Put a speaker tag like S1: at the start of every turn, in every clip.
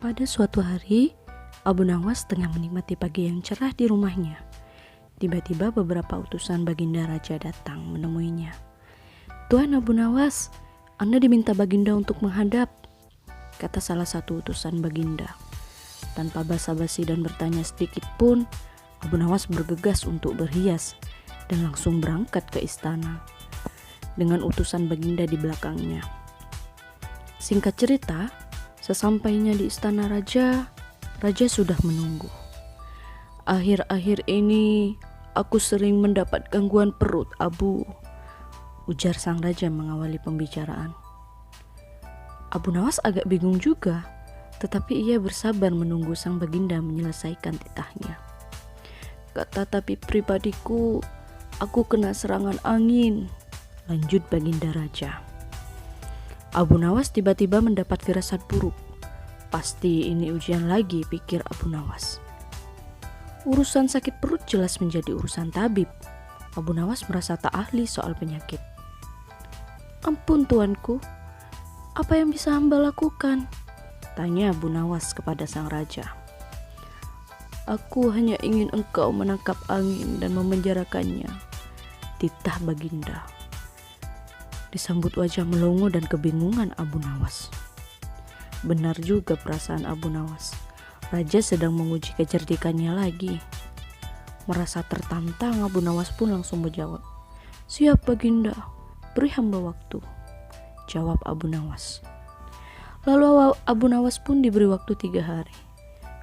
S1: Pada suatu hari, Abu Nawas tengah menikmati pagi yang cerah di rumahnya. Tiba-tiba beberapa utusan Baginda Raja datang menemuinya. "Tuan Abu Nawas, Anda diminta Baginda untuk menghadap," kata salah satu utusan Baginda. Tanpa basa-basi dan bertanya sedikit pun, Abu Nawas bergegas untuk berhias dan langsung berangkat ke istana dengan utusan Baginda di belakangnya. Singkat cerita, sesampainya di istana raja sudah menunggu. "Akhir-akhir ini aku sering mendapat gangguan perut, Abu," ujar sang raja mengawali pembicaraan. Abu Nawas agak bingung juga, tetapi ia bersabar menunggu sang Baginda menyelesaikan titahnya. "Kata tabib pribadiku, aku kena serangan angin," lanjut Baginda Raja. Abu Nawas tiba-tiba mendapat firasat buruk. Pasti ini ujian lagi, pikir Abu Nawas. Urusan sakit perut jelas menjadi urusan tabib. Abu Nawas merasa tak ahli soal penyakit. "Ampun tuanku, apa yang bisa hamba lakukan?" tanya Abu Nawas kepada sang raja. "Aku hanya ingin engkau menangkap angin dan memenjarakannya," titah Baginda. Disambut wajah melongo dan kebingungan Abu Nawas. Benar juga perasaan Abu Nawas. Raja sedang menguji kecerdikannya lagi. Merasa tertantang, Abu Nawas pun langsung menjawab, "Siap Baginda, beri hamba waktu," jawab Abu Nawas. Lalu Abu Nawas pun diberi waktu 3 hari.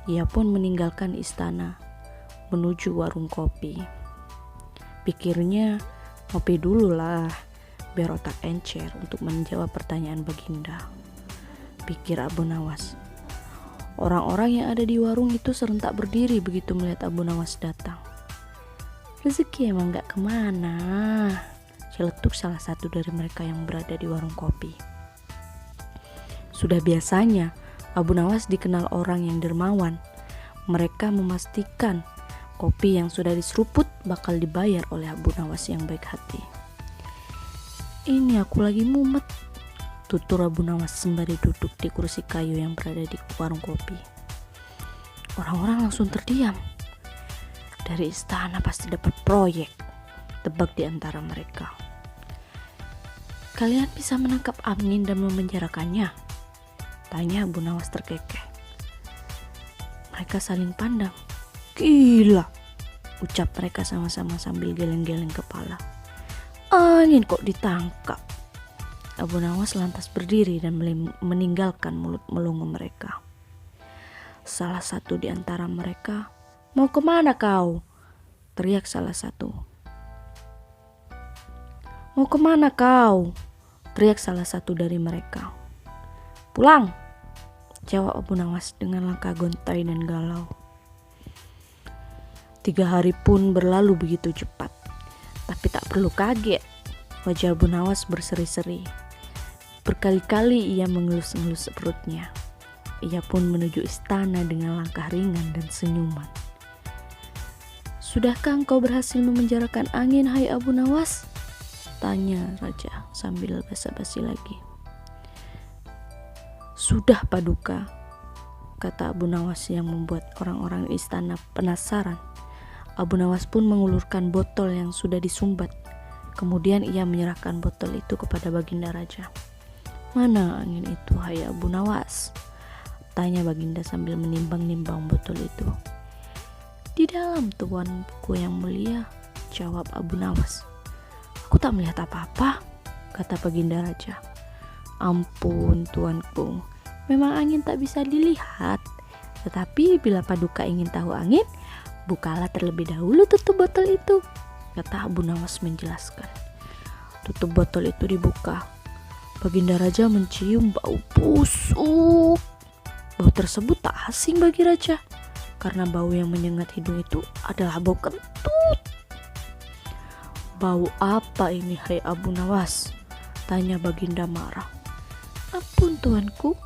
S1: Ia pun meninggalkan istana, menuju warung kopi. Pikirnya, ngopi dulu lah, biar otak encer untuk menjawab pertanyaan Baginda, pikir Abu Nawas. Orang-orang yang ada di warung itu serentak berdiri begitu melihat Abu Nawas datang. "Rezeki emang gak kemana," celetuk salah satu dari mereka yang berada di warung kopi. Sudah biasanya Abu Nawas dikenal orang yang dermawan. Mereka memastikan kopi yang sudah diseruput bakal dibayar oleh Abu Nawas yang baik hati. "Ini aku lagi mumet," tutur Abu Nawas sembari duduk di kursi kayu yang berada di warung kopi. Orang-orang langsung terdiam. Dari istana pasti dapat proyek, tebak di antara mereka. "Kalian bisa menangkap angin dan memenjarakannya?" tanya Abu Nawas terkekeh. Mereka saling pandang. "Gila," ucap mereka sama-sama sambil geleng-geleng kepala. "Angin kok ditangkap?" Abu Nawas lantas berdiri dan meninggalkan mulut melongo mereka. Salah satu di antara mereka, "Mau kemana kau?" teriak salah satu. "Mau kemana kau?" teriak salah satu dari mereka. "Pulang," jawab Abu Nawas dengan langkah gontai dan galau. 3 hari pun berlalu begitu cepat. Tapi tak perlu kaget, wajah Abu Nawas berseri-seri. Berkali-kali ia mengelus-ngelus perutnya. Ia pun menuju istana dengan langkah ringan dan senyuman. "Sudahkah engkau berhasil memenjarakan angin, hai Abu Nawas?" tanya raja sambil basa-basi lagi. "Sudah Paduka," kata Abu Nawas yang membuat orang-orang di istana penasaran. Abu Nawas pun mengulurkan botol yang sudah disumbat. Kemudian ia menyerahkan botol itu kepada Baginda Raja. "Mana angin itu, hai Abu Nawas?" tanya Baginda sambil menimbang-nimbang botol itu. "Di dalam tuanku yang mulia," jawab Abu Nawas. "Aku tak melihat apa-apa," kata Baginda Raja. "Ampun tuanku, memang angin tak bisa dilihat. Tetapi bila Paduka ingin tahu angin, bukalah terlebih dahulu tutup botol itu," kata Abu Nawas menjelaskan. Tutup botol itu dibuka. Baginda Raja mencium bau busuk. Bau tersebut tak asing bagi Raja, karena bau yang menyengat hidung itu adalah bau kentut. "Bau apa ini, hai Abu Nawas?" tanya Baginda marah. "Ampun tuanku,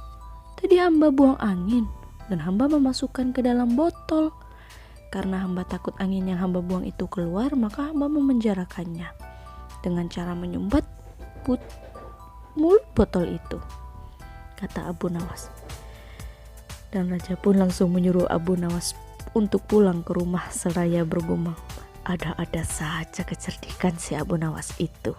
S1: tadi hamba buang angin dan hamba memasukkan ke dalam botol. Karena hamba takut angin yang hamba buang itu keluar, maka hamba memenjarakannya dengan cara menyumbat mulut botol itu," kata Abu Nawas. Dan raja pun langsung menyuruh Abu Nawas untuk pulang ke rumah seraya bergumam, ada saja kecerdikan si Abu Nawas itu.